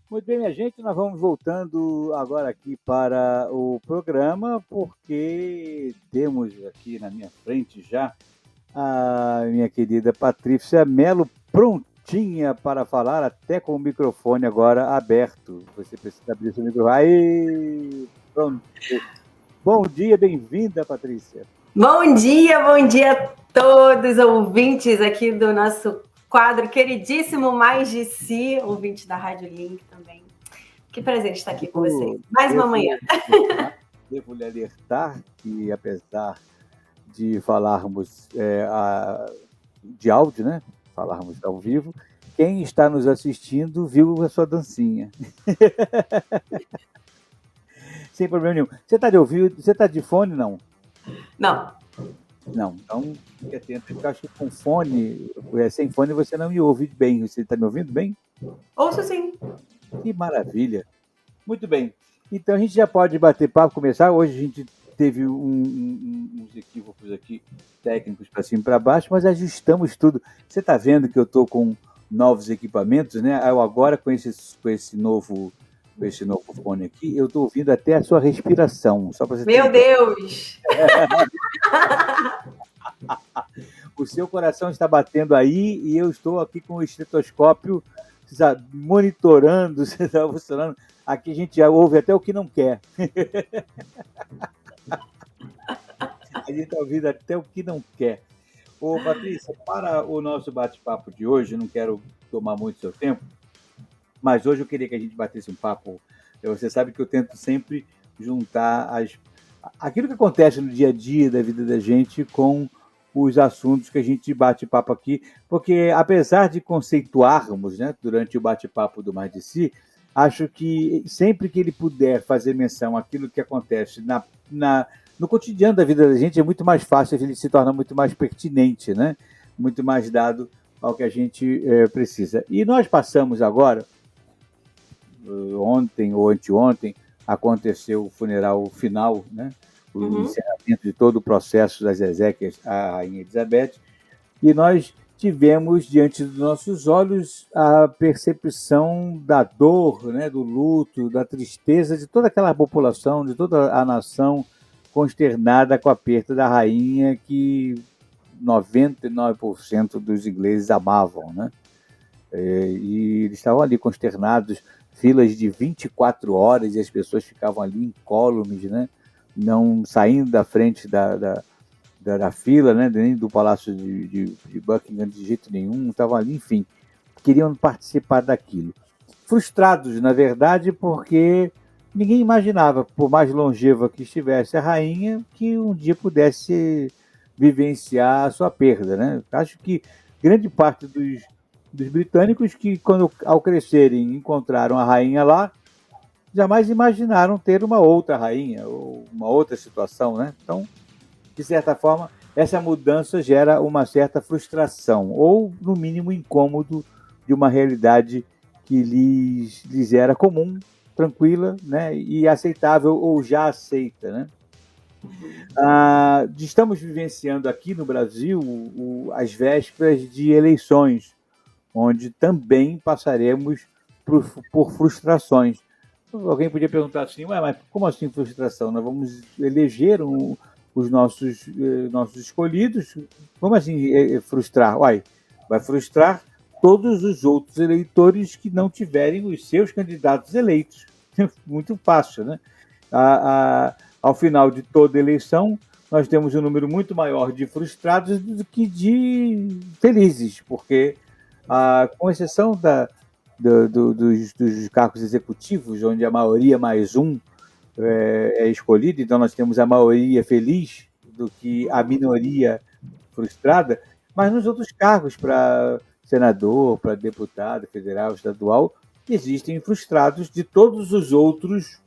Muito bem, minha gente, nós vamos voltando agora aqui para o programa, porque temos aqui na minha frente já a minha querida Patrícia Melo prontinha para falar, até com o microfone agora aberto. Você precisa abrir seu microfone. Aí, pronto. Bom dia, bem-vinda, Patrícia. Bom dia a todos ouvintes aqui do nosso quadro queridíssimo Mais de Si, ouvinte da Rádio Link também. Que prazer estar aqui com vocês. Mais uma manhã. Devo lhe alertar que, apesar de falarmos de áudio, né? Falarmos ao vivo, quem está nos assistindo viu a sua dancinha. Sem problema nenhum. Você está de ouvido? Você está de fone, não? Não. Não, então fique atento, porque eu acho que com fone, sem fone você não me ouve bem. Você está me ouvindo bem? Ouço sim. Que maravilha. Muito bem. Então a gente já pode bater papo, começar. Hoje a gente teve uns equívocos aqui técnicos para cima e para baixo, mas ajustamos tudo. Você está vendo que eu estou com novos equipamentos, né? Eu agora com esse novo fone aqui, eu estou ouvindo até a sua respiração. Só para você Meu Deus! O seu coração está batendo aí e eu estou aqui com o estetoscópio, sabe, monitorando, você está funcionando. Aqui a gente já ouve até o que não quer. A gente está ouvindo até o que não quer. Ô, Patrícia, para o nosso bate-papo de hoje, não quero tomar muito seu tempo, mas hoje eu queria que a gente batesse um papo. Você sabe que eu tento sempre juntar aquilo que acontece no dia a dia da vida da gente com os assuntos que a gente bate papo aqui, porque apesar de conceituarmos, né, durante o bate-papo do Mais de Si, acho que sempre que ele puder fazer menção àquilo que acontece no cotidiano da vida da gente, é muito mais fácil, ele se torna muito mais pertinente, né? Muito mais dado ao que a gente precisa. E nós passamos agora, ontem ou anteontem, aconteceu o funeral final, né? O encerramento de todo o processo das exéquias à Rainha Elizabeth, e nós tivemos diante dos nossos olhos a percepção da dor, né, do luto, da tristeza de toda aquela população, de toda a nação consternada com a perda da rainha que 99% dos ingleses amavam, né? E eles estavam ali consternados, filas de 24 horas e as pessoas ficavam ali incólumes, né? Não saindo da frente da fila, né? Nem do Palácio de Buckingham de jeito nenhum, estavam ali, enfim, queriam participar daquilo. Frustrados, na verdade, porque ninguém imaginava, por mais longeva que estivesse a rainha, que um dia pudesse vivenciar a sua perda, né? Acho que grande parte dos britânicos que, quando ao crescerem, encontraram a rainha lá, jamais imaginaram ter uma outra rainha ou uma outra situação, né? Então, de certa forma, essa mudança gera uma certa frustração ou, no mínimo, incômodo de uma realidade que lhes era comum, tranquila, né, e aceitável ou já aceita, né? Estamos vivenciando aqui no Brasil as vésperas de eleições, onde também passaremos por frustrações. Alguém podia perguntar assim, mas como assim frustração? Nós vamos eleger os nossos escolhidos, como assim frustrar? Vai frustrar todos os outros eleitores que não tiverem os seus candidatos eleitos. Muito fácil, né? Ao final de toda eleição, nós temos um número muito maior de frustrados do que de felizes, porque, com exceção dos cargos executivos, onde a maioria mais um é escolhido, então nós temos a maioria feliz do que a minoria frustrada, mas nos outros cargos, para senador, para deputado federal, estadual, existem frustrados de todos os outros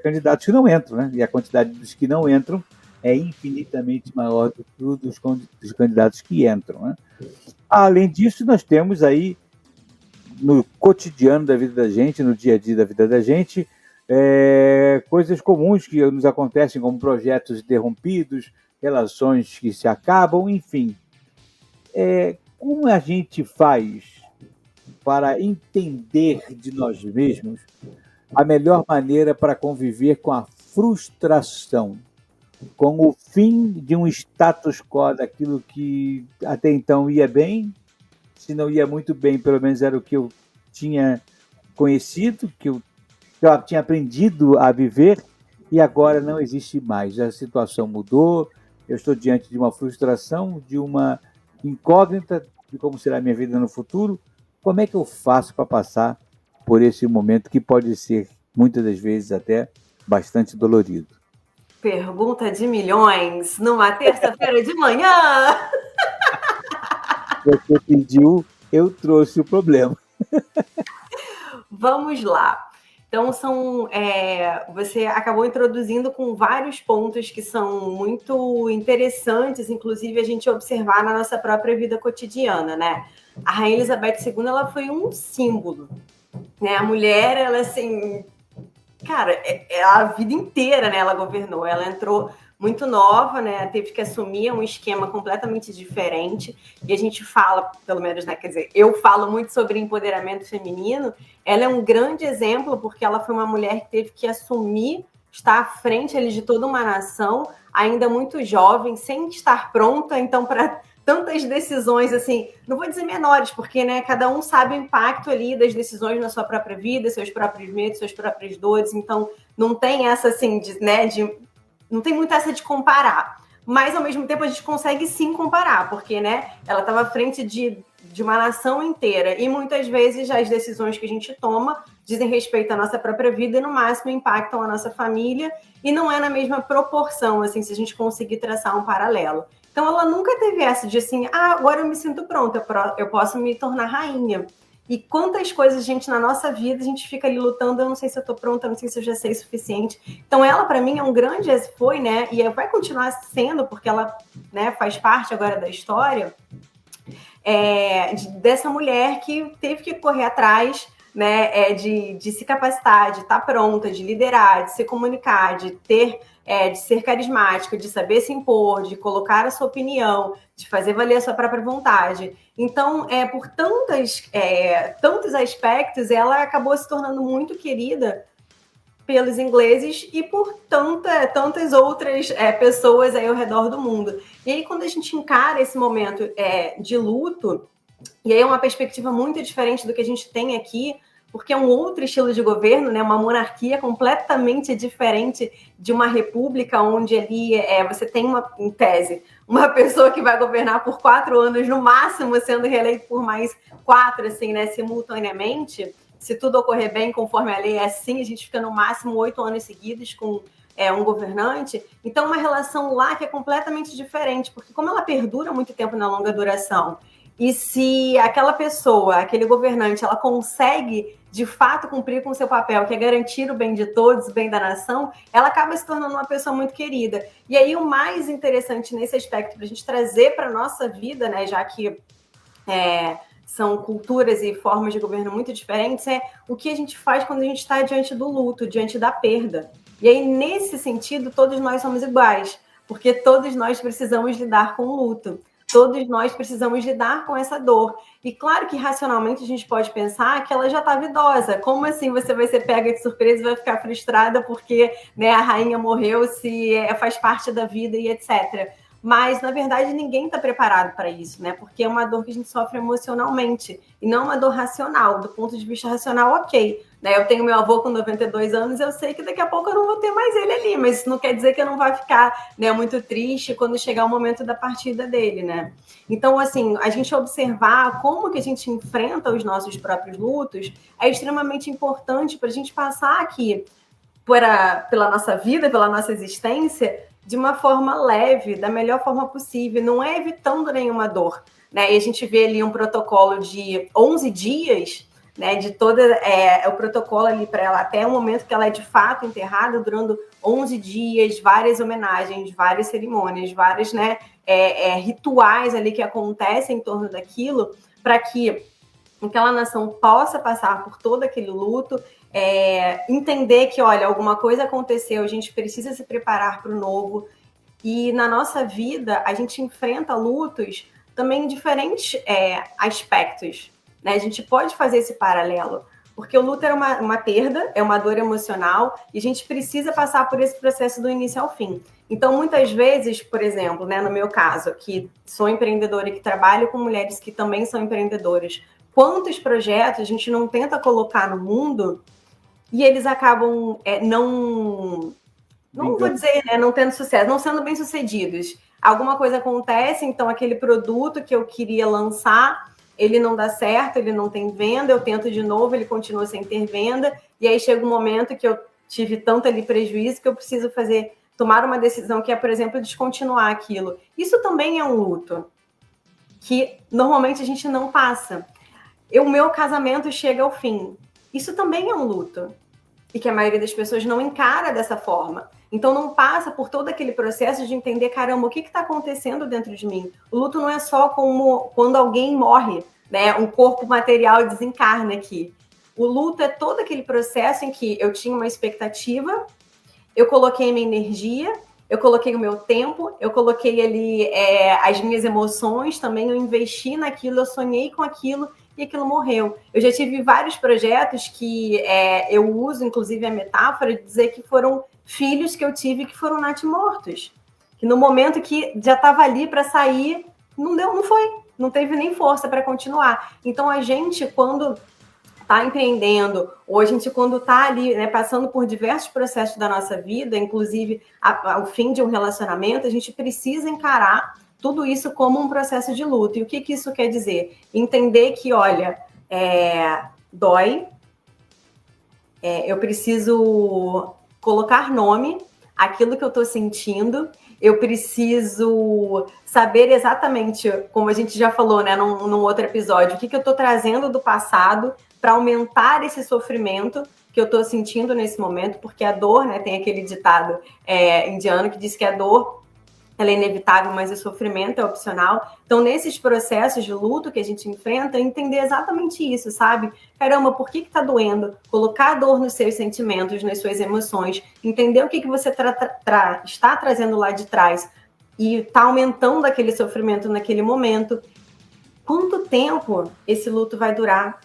candidatos que não entram, né? E a quantidade dos que não entram é infinitamente maior do que dos candidatos que entram, né? Além disso, nós temos aí, no cotidiano da vida da gente, no dia a dia da vida da gente, coisas comuns que nos acontecem, como projetos interrompidos, relações que se acabam, enfim. Como a gente faz para entender de nós mesmos a melhor maneira para conviver com a frustração, com o fim de um status quo daquilo que até então ia bem, se não ia muito bem, pelo menos era o que eu tinha conhecido, que eu tinha aprendido a viver, e agora não existe mais. A situação mudou, eu estou diante de uma frustração, de uma incógnita de como será a minha vida no futuro. Como é que eu faço para passar por esse momento que pode ser, muitas das vezes, até bastante dolorido? Pergunta de milhões, numa terça-feira de manhã. Você pediu, eu trouxe o problema. Vamos lá. Então, você acabou introduzindo com vários pontos que são muito interessantes, inclusive a gente observar na nossa própria vida cotidiana, né? A Rainha Elizabeth II, ela foi um símbolo, né? A mulher, ela assim, cara, a vida inteira, né, ela governou. Ela entrou muito nova, né? Teve que assumir um esquema completamente diferente. E a gente fala, pelo menos, né? Quer dizer, eu falo muito sobre empoderamento feminino. Ela é um grande exemplo porque ela foi uma mulher que teve que assumir, estar à frente ali de toda uma nação, ainda muito jovem, sem estar pronta. Então, para tantas decisões, assim, não vou dizer menores, porque, né, cada um sabe o impacto ali das decisões na sua própria vida, seus próprios medos, suas próprias dores, então não tem essa, assim, não tem muito essa de comparar, mas ao mesmo tempo a gente consegue sim comparar, porque, né, ela estava à frente de uma nação inteira, e muitas vezes as decisões que a gente toma dizem respeito à nossa própria vida e no máximo impactam a nossa família, e não é na mesma proporção, assim, se a gente conseguir traçar um paralelo. Então, ela nunca teve essa de assim, agora eu me sinto pronta, eu posso me tornar rainha. E quantas coisas, gente, na nossa vida, a gente fica ali lutando, eu não sei se eu tô pronta, eu não sei se eu já sei o suficiente. Então, ela, para mim, é um grande, foi, né, e vai continuar sendo, porque ela, né, faz parte agora da história, dessa mulher que teve que correr atrás, né, de se capacitar, de estar pronta, de liderar, de se comunicar, de ser carismática, de saber se impor, de colocar a sua opinião, de fazer valer a sua própria vontade. Então, por tantos aspectos, ela acabou se tornando muito querida pelos ingleses e por tantas outras pessoas aí ao redor do mundo. E aí, quando a gente encara esse momento de luto, e aí é uma perspectiva muito diferente do que a gente tem aqui, porque é um outro estilo de governo, né? Uma monarquia completamente diferente de uma república, onde ali você tem, em tese, uma pessoa que vai governar por 4 anos, no máximo sendo reeleito por mais 4, assim, né, simultaneamente. Se tudo ocorrer bem, conforme a lei é assim, a gente fica no máximo 8 anos seguidos com um governante. Então, uma relação lá que é completamente diferente, porque como ela perdura muito tempo na longa duração, e se aquela pessoa, aquele governante, ela consegue, de fato, cumprir com o seu papel, que é garantir o bem de todos, o bem da nação, ela acaba se tornando uma pessoa muito querida. E aí, o mais interessante nesse aspecto, para a gente trazer para a nossa vida, né, já que são culturas e formas de governo muito diferentes, o que a gente faz quando a gente está diante do luto, diante da perda. E aí, nesse sentido, todos nós somos iguais, porque todos nós precisamos lidar com o luto. Todos nós precisamos lidar com essa dor. E claro que racionalmente a gente pode pensar que ela já estava idosa. Como assim você vai ser pega de surpresa e vai ficar frustrada porque, né, a rainha morreu, se faz parte da vida e etc. Mas, na verdade, ninguém está preparado para isso, né? Porque é uma dor que a gente sofre emocionalmente e não uma dor racional. Do ponto de vista racional, ok. Né? Eu tenho meu avô com 92 anos, eu sei que daqui a pouco eu não vou ter mais ele ali, mas isso não quer dizer que eu não vá ficar, né, muito triste quando chegar o momento da partida dele, né? Então, assim, a gente observar como que a gente enfrenta os nossos próprios lutos é extremamente importante para a gente passar aqui pela nossa vida, pela nossa existência, de uma forma leve, da melhor forma possível, não é evitando nenhuma dor, né? E a gente vê ali um protocolo de 11 dias, né, de o protocolo ali para ela até o momento que ela é de fato enterrada, durando 11 dias, várias homenagens, várias cerimônias, vários, né, rituais ali que acontecem em torno daquilo, para que aquela nação possa passar por todo aquele luto, entender que, olha, alguma coisa aconteceu, a gente precisa se preparar para o novo. E na nossa vida, a gente enfrenta lutos também em diferentes aspectos. né? A gente pode fazer esse paralelo, porque o luto é uma perda, é uma dor emocional, e a gente precisa passar por esse processo do início ao fim. Então, muitas vezes, por exemplo, né, no meu caso, que sou empreendedora e que trabalho com mulheres que também são empreendedoras, quantos projetos a gente não tenta colocar no mundo e eles acabam não vou dizer, né, não tendo sucesso, não sendo bem sucedidos. Alguma coisa acontece, então aquele produto que eu queria lançar, ele não dá certo, ele não tem venda, eu tento de novo, ele continua sem ter venda, e aí chega um momento que eu tive tanto ali prejuízo que eu preciso tomar uma decisão que é, por exemplo, descontinuar aquilo. Isso também é um luto, que normalmente a gente não passa. O meu casamento chega ao fim. Isso também é um luto. E que a maioria das pessoas não encara dessa forma. Então não passa por todo aquele processo de entender, caramba, o que está acontecendo dentro de mim? O luto não é só como quando alguém morre, né? Um corpo material desencarna aqui. O luto é todo aquele processo em que eu tinha uma expectativa, eu coloquei minha energia, eu coloquei o meu tempo, eu coloquei ali as minhas emoções também, eu investi naquilo, eu sonhei com aquilo, e aquilo morreu. Eu já tive vários projetos que eu uso, inclusive, a metáfora de dizer que foram filhos que eu tive que foram natimortos. Que no momento que já estava ali para sair, não foi. Não teve nem força para continuar. Então, a gente, quando está empreendendo, ou a gente, quando está ali, né, passando por diversos processos da nossa vida, inclusive ao fim de um relacionamento, a gente precisa encarar tudo isso como um processo de luto. E o que isso quer dizer? Entender que, olha, dói, eu preciso colocar nome àquilo que eu estou sentindo, eu preciso saber exatamente, como a gente já falou, né, num outro episódio, o que eu estou trazendo do passado para aumentar esse sofrimento que eu estou sentindo nesse momento, porque a dor, né, tem aquele ditado indiano que diz que a dor ela é inevitável, mas o sofrimento é opcional. Então, nesses processos de luto que a gente enfrenta, entender exatamente isso, sabe? Caramba, por que tá doendo? Colocar a dor nos seus sentimentos, nas suas emoções, entender o que você está trazendo lá de trás e tá aumentando aquele sofrimento naquele momento. Quanto tempo esse luto vai durar?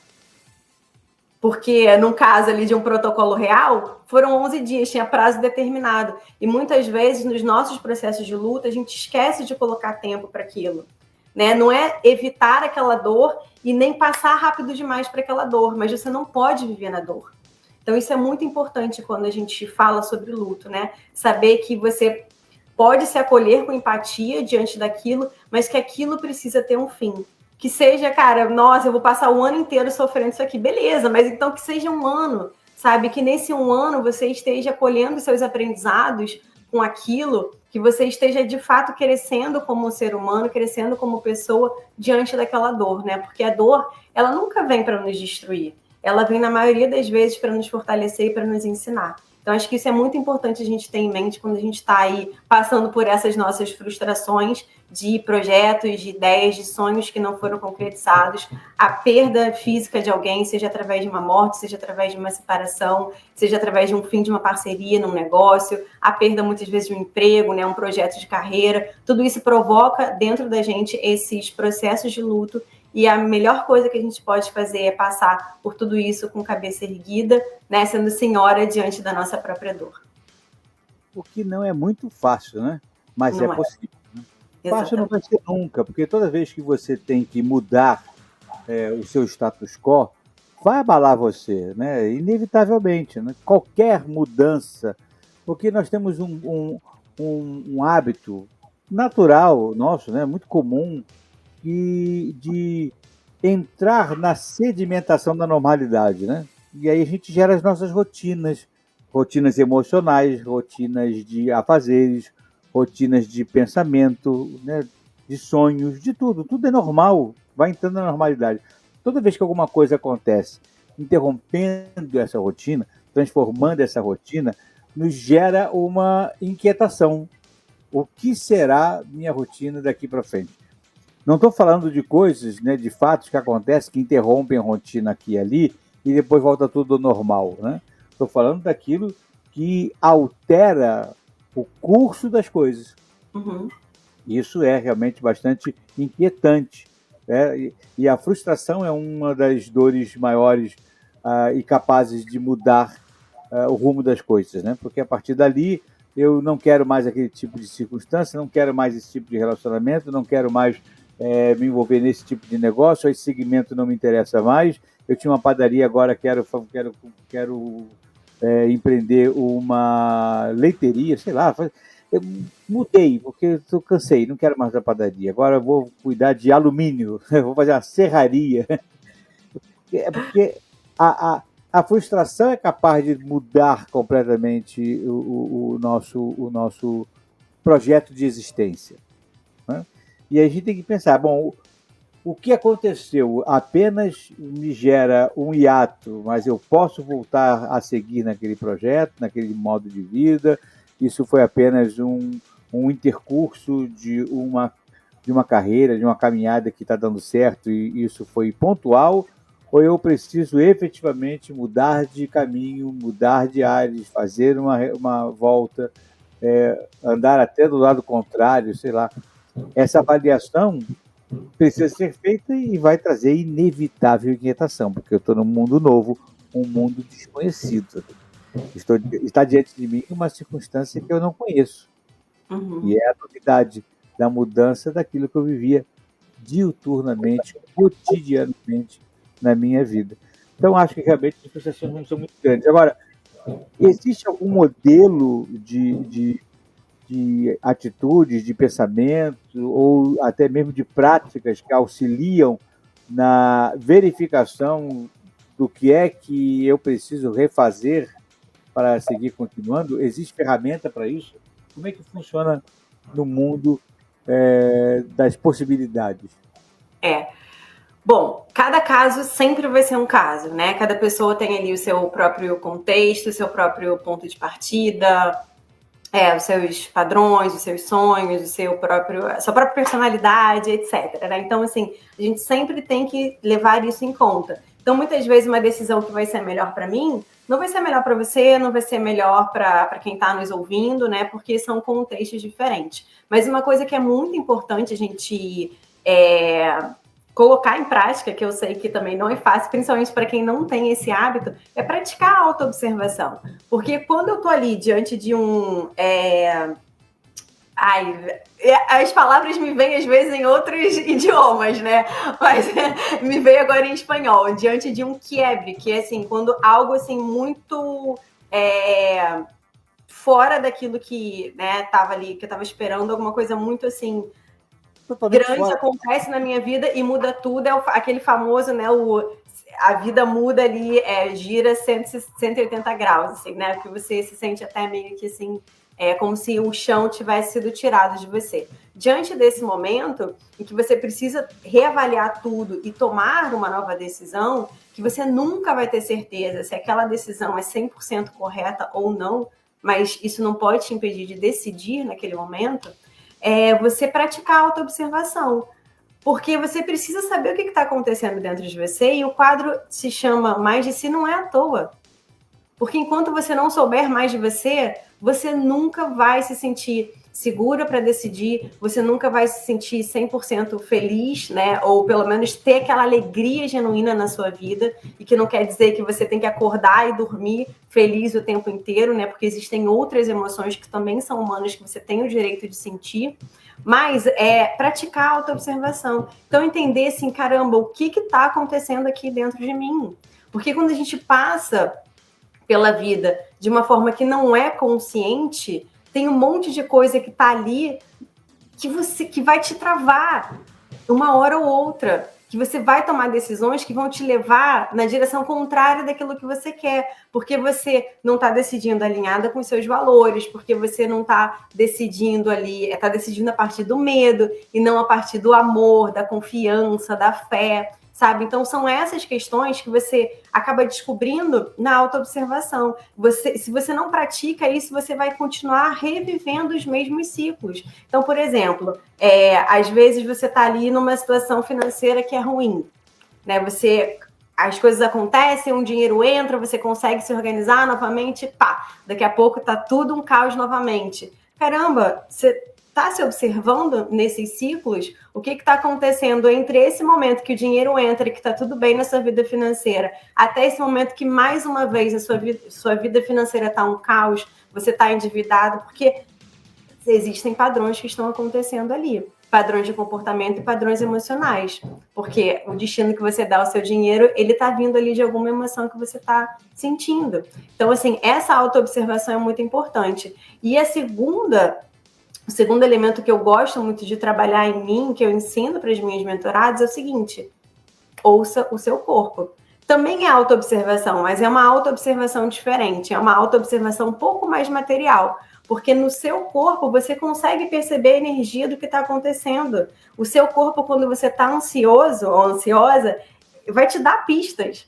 Porque, no caso ali de um protocolo real, foram 11 dias, tinha prazo determinado. E muitas vezes, nos nossos processos de luta, a gente esquece de colocar tempo para aquilo. Né? Não é evitar aquela dor e nem passar rápido demais para aquela dor, mas você não pode viver na dor. Então, isso é muito importante quando a gente fala sobre luto, né? Saber que você pode se acolher com empatia diante daquilo, mas que aquilo precisa ter um fim. Que seja, cara, nossa, eu vou passar o ano inteiro sofrendo isso aqui, beleza, mas então que seja um ano, sabe? Que nesse um ano você esteja colhendo seus aprendizados com aquilo, que você esteja de fato crescendo como ser humano, crescendo como pessoa diante daquela dor, né? Porque a dor, ela nunca vem para nos destruir, ela vem na maioria das vezes para nos fortalecer e para nos ensinar. Então, acho que isso é muito importante a gente ter em mente quando a gente está aí passando por essas nossas frustrações de projetos, de ideias, de sonhos que não foram concretizados, a perda física de alguém, seja através de uma morte, seja através de uma separação, seja através de um fim de uma parceria num negócio, a perda muitas vezes de um emprego, né, um projeto de carreira, tudo isso provoca dentro da gente esses processos de luto. E a melhor coisa que a gente pode fazer é passar por tudo isso com cabeça erguida, né, sendo senhora diante da nossa própria dor. O que não é muito fácil, né? Mas não é possível. Né? Fácil não vai ser nunca, porque toda vez que você tem que mudar o seu status quo, vai abalar você, né? Inevitavelmente. Né? Qualquer mudança, porque nós temos um hábito natural nosso, né? Muito comum, de entrar na sedimentação da normalidade, né? E aí a gente gera as nossas rotinas emocionais, rotinas de afazeres, rotinas de pensamento, né? De sonhos, de tudo. Tudo é normal, vai entrando na normalidade. Toda vez que alguma coisa acontece, interrompendo essa rotina, transformando essa rotina, nos gera uma inquietação. O que será minha rotina daqui para frente? Não estou falando de coisas, né, de fatos que acontecem, que interrompem a rotina aqui e ali, e depois volta tudo ao normal. Né? Estou falando daquilo que altera o curso das coisas. Uhum. Isso é realmente bastante inquietante. né? E a frustração é uma das dores maiores e capazes de mudar o rumo das coisas, né? Porque a partir dali eu não quero mais aquele tipo de circunstância, não quero mais esse tipo de relacionamento, não quero mais me envolver nesse tipo de negócio, esse segmento não me interessa mais. Eu tinha uma padaria, agora quero empreender uma leiteria, sei lá. Eu mudei, porque eu cansei, não quero mais da padaria. Agora eu vou cuidar de alumínio, vou fazer uma serraria. É porque a frustração é capaz de mudar completamente o nosso projeto de existência, né? E a gente tem que pensar, bom, o que aconteceu apenas me gera um hiato, mas eu posso voltar a seguir naquele projeto, naquele modo de vida. Isso foi apenas um intercurso de uma carreira, de uma caminhada que está dando certo e isso foi pontual, ou eu preciso efetivamente mudar de caminho, mudar de ares, fazer uma volta, andar até do lado contrário, sei lá. Essa avaliação precisa ser feita e vai trazer inevitável inquietação, porque eu estou num mundo novo, um mundo desconhecido. Está diante de mim uma circunstância que eu não conheço. Uhum. E é a novidade da mudança daquilo que eu vivia diuturnamente, cotidianamente na minha vida. Então, acho que realmente as frustrações não são muito grandes. Agora, existe algum modelo de atitudes, de pensamento, ou até mesmo de práticas que auxiliam na verificação do que é que eu preciso refazer para seguir continuando? Existe ferramenta para isso? Como é que funciona no mundo das possibilidades? Bom, cada caso sempre vai ser um caso, né? Cada pessoa tem ali o seu próprio contexto, o seu próprio ponto de partida, os seus padrões, os seus sonhos, a sua própria personalidade, etc, né? Então, assim, a gente sempre tem que levar isso em conta. Então, muitas vezes, uma decisão que vai ser melhor para mim não vai ser melhor para você, não vai ser melhor para quem está nos ouvindo, né? Porque são contextos diferentes. Mas uma coisa que é muito importante a gente colocar em prática, que eu sei que também não é fácil, principalmente para quem não tem esse hábito, é praticar a autoobservação. Porque quando eu estou ali diante de as palavras me vêm às vezes em outros idiomas, né? Mas me veio agora em espanhol, diante de um quiebre, que é assim, quando algo assim muito fora daquilo que estava ali, que eu estava esperando, alguma coisa muito assim grande acontece na minha vida e muda tudo, aquele famoso, né, a vida muda ali, gira 180 graus, assim, né, que você se sente até meio que assim, como se o chão tivesse sido tirado de você. Diante desse momento em que você precisa reavaliar tudo e tomar uma nova decisão, que você nunca vai ter certeza se aquela decisão é 100% correta ou não, mas isso não pode te impedir de decidir naquele momento, você praticar a autoobservação. Porque você precisa saber o que está acontecendo dentro de você, e o quadro se chama Mais de Si não é à toa. Porque enquanto você não souber mais de você, você nunca vai se sentir segura para decidir, você nunca vai se sentir 100% feliz, né? Ou pelo menos ter aquela alegria genuína na sua vida, e que não quer dizer que você tem que acordar e dormir feliz o tempo inteiro, né? Porque existem outras emoções que também são humanas, que você tem o direito de sentir, mas praticar a autoobservação. Então, entender assim, caramba, o que está acontecendo aqui dentro de mim? Porque quando a gente passa pela vida de uma forma que não é consciente, tem um monte de coisa que está ali que vai te travar uma hora ou outra, que você vai tomar decisões que vão te levar na direção contrária daquilo que você quer, porque você não está decidindo alinhada com os seus valores, porque você não está decidindo ali, está decidindo a partir do medo e não a partir do amor, da confiança, da fé, sabe? Então, são essas questões que você acaba descobrindo na autoobservação. Se você não pratica isso, você vai continuar revivendo os mesmos ciclos. Então, por exemplo, às vezes você está ali numa situação financeira que é ruim, né? As coisas acontecem, um dinheiro entra, você consegue se organizar novamente, pá, daqui a pouco tá tudo um caos novamente. Caramba, você está se observando nesses ciclos, o que está acontecendo entre esse momento que o dinheiro entra e que está tudo bem na sua vida financeira, até esse momento que, mais uma vez, a sua vida financeira está um caos, você está endividado, porque existem padrões que estão acontecendo ali. Padrões de comportamento e padrões emocionais. Porque o destino que você dá ao seu dinheiro, ele está vindo ali de alguma emoção que você está sentindo. Então, assim, essa autoobservação é muito importante. E o segundo elemento que eu gosto muito de trabalhar em mim, que eu ensino para as minhas mentoradas, é o seguinte: ouça o seu corpo. Também é autoobservação, mas é uma autoobservação diferente. É uma autoobservação um pouco mais material. Porque no seu corpo você consegue perceber a energia do que está acontecendo. O seu corpo, quando você está ansioso ou ansiosa, vai te dar pistas.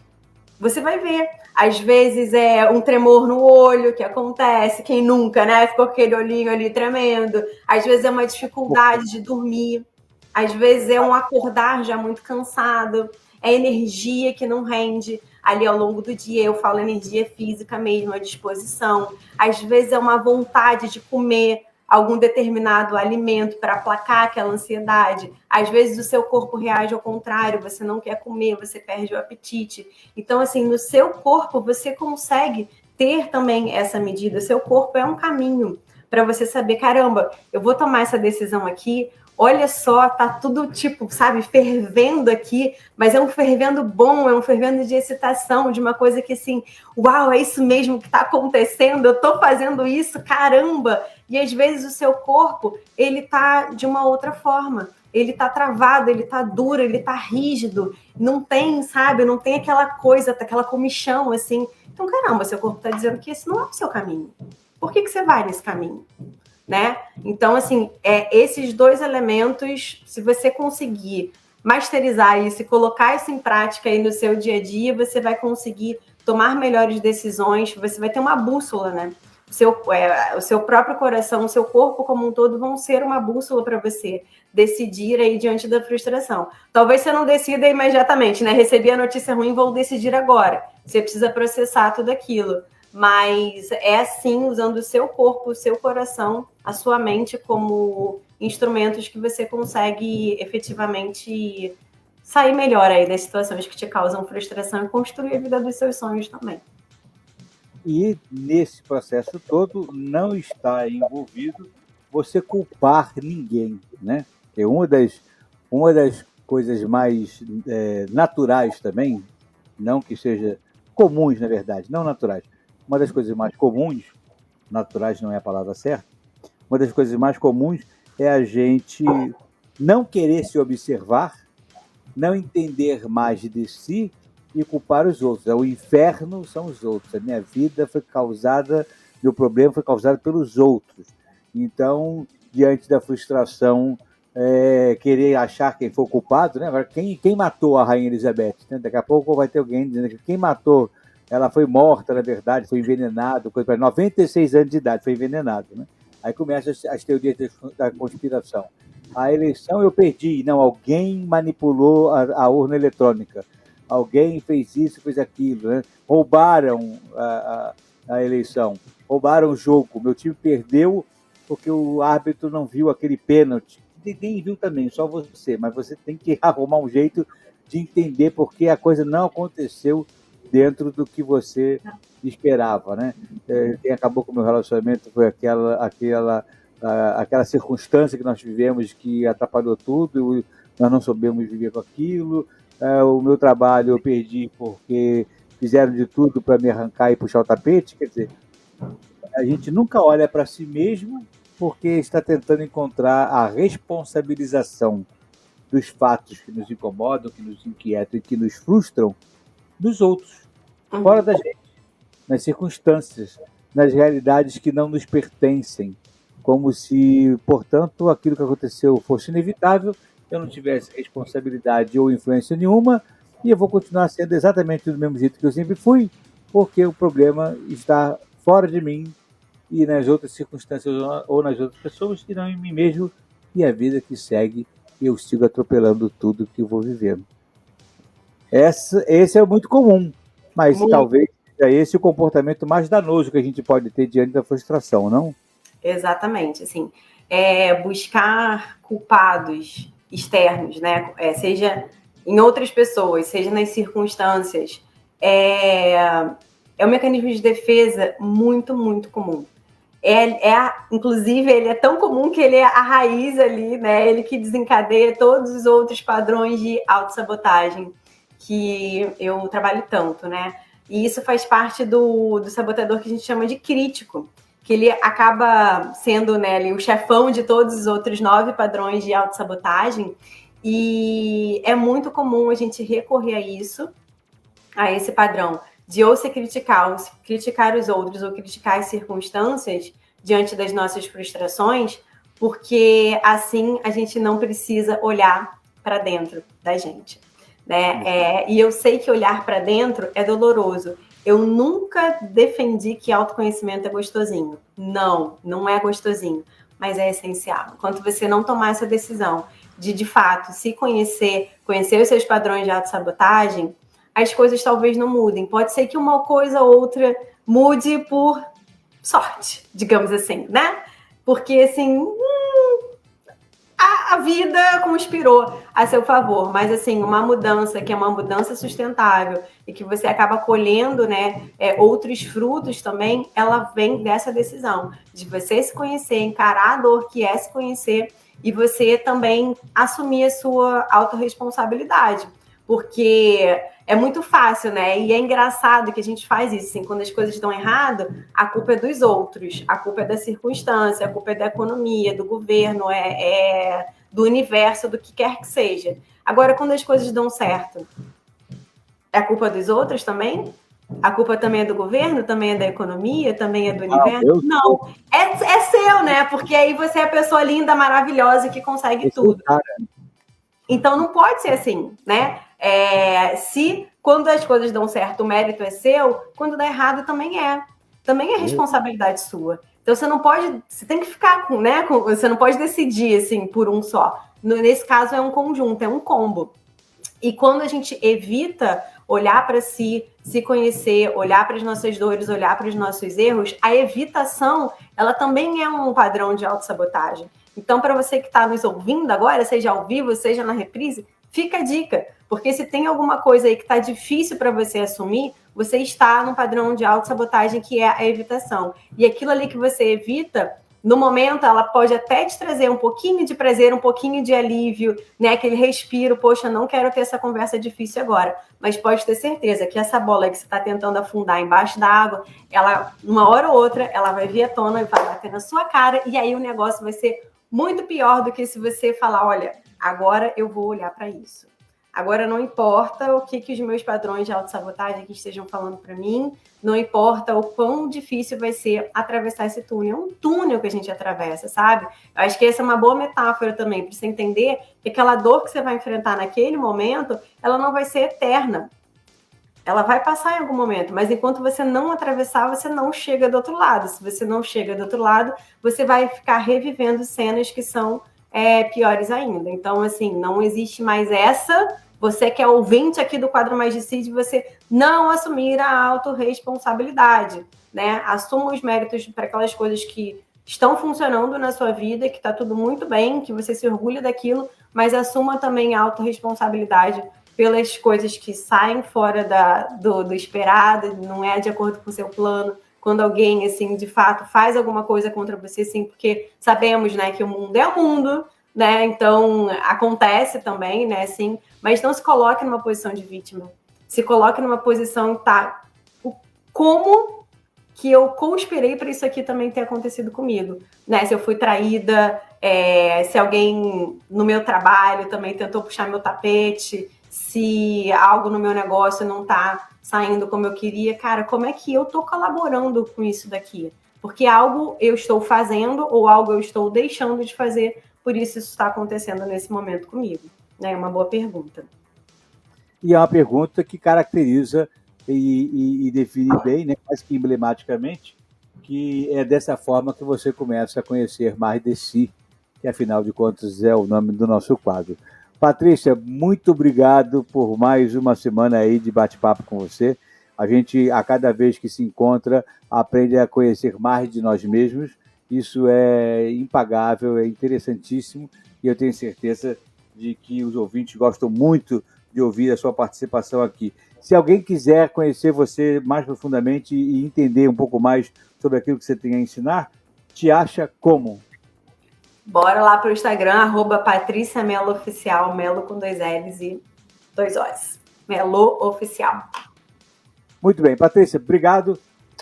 Você vai ver. Às vezes é um tremor no olho que acontece. Quem nunca, né? Ficou aquele olhinho ali tremendo. Às vezes é uma dificuldade de dormir. Às vezes é um acordar já muito cansado. É energia que não rende. Ali ao longo do dia, eu falo energia física mesmo, a disposição. Às vezes é uma vontade de comer algum determinado alimento para aplacar aquela ansiedade. Às vezes o seu corpo reage ao contrário, você não quer comer, você perde o apetite. Então, assim, no seu corpo você consegue ter também essa medida. O seu corpo é um caminho para você saber, caramba, eu vou tomar essa decisão aqui. Olha só, tá tudo tipo, sabe, fervendo aqui, mas é um fervendo bom, é um fervendo de excitação, de uma coisa que assim, uau, é isso mesmo que tá acontecendo, eu tô fazendo isso, caramba! E às vezes o seu corpo, ele tá de uma outra forma, ele tá travado, ele tá duro, ele tá rígido, não tem, sabe, não tem aquela coisa, aquela comichão, assim. Então, caramba, seu corpo tá dizendo que esse não é o seu caminho. Por que você vai nesse caminho? Né? Então, assim, esses dois elementos, se você conseguir masterizar isso e colocar isso em prática aí no seu dia a dia, você vai conseguir tomar melhores decisões, você vai ter uma bússola, né? O seu próprio coração, o seu corpo como um todo vão ser uma bússola para você decidir aí diante da frustração. Talvez você não decida imediatamente, né? Recebi a notícia ruim, vou decidir agora. Você precisa processar tudo aquilo. Mas é assim, usando o seu corpo, o seu coração, a sua mente como instrumentos que você consegue efetivamente sair melhor aí das situações que te causam frustração e construir a vida dos seus sonhos também. E nesse processo todo não está envolvido você culpar ninguém, né? É uma das coisas mais naturais também, não que seja comuns, na verdade, não naturais. Uma das coisas mais comuns, naturais não é a palavra certa, uma das coisas mais comuns é a gente não querer se observar, não entender mais de si e culpar os outros. O inferno são os outros. A minha vida foi causada, meu problema foi causado pelos outros. Então, diante da frustração, querer achar quem foi o culpado, né? Agora, quem matou a Rainha Elizabeth? Né? Daqui a pouco vai ter alguém dizendo que quem matou. Ela foi morta, na verdade, foi envenenada, 96 anos de idade, foi envenenado, né? Aí começam as teorias da conspiração. A eleição eu perdi. Não, alguém manipulou a urna eletrônica. Alguém fez isso, fez aquilo, né? Roubaram a eleição, roubaram o jogo. Meu time perdeu porque o árbitro não viu aquele pênalti. Ninguém viu também, só você. Mas você tem que arrumar um jeito de entender porque a coisa não aconteceu dentro do que você esperava, né? Quem acabou com o meu relacionamento foi aquela circunstância que nós vivemos que atrapalhou tudo, e nós não soubemos viver com aquilo. O meu trabalho eu perdi porque fizeram de tudo para me arrancar e puxar o tapete. Quer dizer, a gente nunca olha para si mesmo porque está tentando encontrar a responsabilização dos fatos que nos incomodam, que nos inquietam e que nos frustram dos outros, fora da gente, nas circunstâncias, nas realidades que não nos pertencem, como se, portanto, aquilo que aconteceu fosse inevitável, eu não tivesse responsabilidade ou influência nenhuma, e eu vou continuar sendo exatamente do mesmo jeito que eu sempre fui, porque o problema está fora de mim e nas outras circunstâncias ou nas outras pessoas, e não em mim mesmo, e a vida que segue, eu sigo atropelando tudo que eu vou vivendo. Esse é muito comum, mas talvez seja esse o comportamento mais danoso que a gente pode ter diante da frustração, não? Exatamente, assim. buscar culpados externos, né? Seja em outras pessoas, seja nas circunstâncias, é um mecanismo de defesa muito, muito comum. Inclusive, ele é tão comum que ele é a raiz ali, né? Ele que desencadeia todos os outros padrões de autossabotagem que eu trabalho tanto, né? E isso faz parte do sabotador que a gente chama de crítico, que ele acaba sendo, né, ali, o chefão de todos os outros 9 padrões de autossabotagem. E é muito comum a gente recorrer a esse padrão de ou se criticar, ou se criticar os outros, ou criticar as circunstâncias diante das nossas frustrações, porque assim a gente não precisa olhar para dentro da gente, né? E eu sei que olhar para dentro é doloroso. Eu nunca defendi que autoconhecimento é gostosinho. Não é gostosinho, mas é essencial. Enquanto você não tomar essa decisão de fato, se conhecer os seus padrões de autossabotagem, as coisas talvez não mudem. Pode ser que uma coisa ou outra mude por sorte, digamos assim, né? Porque, assim, a vida conspirou a seu favor, mas, assim, uma mudança que é uma mudança sustentável e que você acaba colhendo, né, outros frutos também, ela vem dessa decisão de você se conhecer, encarar a dor que é se conhecer e você também assumir a sua autorresponsabilidade. Porque é muito fácil, né? E é engraçado que a gente faz isso, assim, quando as coisas dão errado, a culpa é dos outros, a culpa é da circunstância, a culpa é da economia, do governo, do universo, do que quer que seja. Agora, quando as coisas dão certo, é a culpa dos outros também? A culpa também é do governo? Também é da economia? Também é do universo? Não. É seu, né? Porque aí você é a pessoa linda, maravilhosa, que consegue tudo. Então, não pode ser assim, né? Se quando as coisas dão certo, o mérito é seu, quando dá errado também é. Também é responsabilidade sua. Então você tem que ficar você não pode decidir assim por um só. Nesse caso é um conjunto, é um combo. E quando a gente evita olhar para si, se conhecer, olhar para as nossas dores, olhar para os nossos erros, a evitação, ela também é um padrão de autossabotagem. Então, para você que está nos ouvindo agora, seja ao vivo, seja na reprise, fica a dica. Porque se tem alguma coisa aí que está difícil para você assumir, você está num padrão de autossabotagem que é a evitação. E aquilo ali que você evita, no momento, ela pode até te trazer um pouquinho de prazer, um pouquinho de alívio, né? Aquele respiro, poxa, não quero ter essa conversa difícil agora. Mas pode ter certeza que essa bola que você está tentando afundar embaixo da água, ela, uma hora ou outra, ela vai vir à tona e vai bater na sua cara, e aí o negócio vai ser muito pior do que se você falar, olha, agora eu vou olhar para isso. Agora não importa o que os meus padrões de autossabotagem aqui estejam falando para mim, não importa o quão difícil vai ser atravessar esse túnel. É um túnel que a gente atravessa, sabe? Eu acho que essa é uma boa metáfora também, para você entender que aquela dor que você vai enfrentar naquele momento, ela não vai ser eterna. Ela vai passar em algum momento, mas enquanto você não atravessar, você não chega do outro lado. Se você não chega do outro lado, você vai ficar revivendo cenas que são piores ainda. Então, assim, não existe mais essa. Você que é ouvinte aqui do Quadro Mais de Si, de você não assumir a autorresponsabilidade, né? Assuma os méritos para aquelas coisas que estão funcionando na sua vida, que está tudo muito bem, que você se orgulha daquilo, mas assuma também a autorresponsabilidade pelas coisas que saem fora do esperado, não é de acordo com o seu plano. Quando alguém, assim, de fato, faz alguma coisa contra você, sim, porque sabemos, né, que o mundo é o mundo, né, então acontece também, né, sim, mas não se coloque numa posição de vítima. Se coloque numa posição, tá, como que eu conspirei para isso aqui também ter acontecido comigo, né, se eu fui traída, se alguém no meu trabalho também tentou puxar meu tapete, se algo no meu negócio não está saindo como eu queria, cara, como é que eu estou colaborando com isso daqui? Porque algo eu estou fazendo ou algo eu estou deixando de fazer, por isso está acontecendo nesse momento comigo. É uma boa pergunta. E é uma pergunta que caracteriza e define bem, né, quase que emblematicamente, que é dessa forma que você começa a conhecer mais de si, que afinal de contas é o nome do nosso quadro. Patrícia, muito obrigado por mais uma semana aí de bate-papo com você. A gente, a cada vez que se encontra, aprende a conhecer mais de nós mesmos Isso é impagável, é interessantíssimo, e eu tenho certeza de que os ouvintes gostam muito de ouvir a sua participação aqui. Se alguém quiser conhecer você mais profundamente e entender um pouco mais sobre aquilo que você tem a ensinar, te acha como? Bora lá para o Instagram, @PatriciaMeloOficial, Melo com 2 L's e 2 O's. Melo Oficial. Muito bem, Patrícia, obrigado.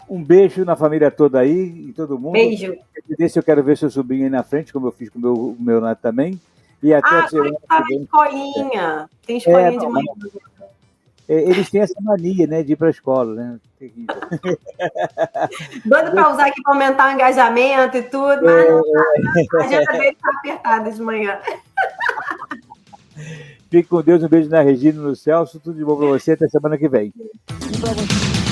Um beijo na família toda aí, em todo mundo. Beijo. Eu quero ver seu sobrinho aí na frente, como eu fiz com o meu neto também. E até tá na escolinha. Tem escolinha de manhã. Eles têm essa mania, né, de ir para a escola, né? Terrível. Doido para usar aqui para aumentar o engajamento e tudo, mas não tá. A agenda dele está apertada de manhã. Fique com Deus, um beijo na Regina e no Celso, tudo de bom para você, até semana que vem. E para você.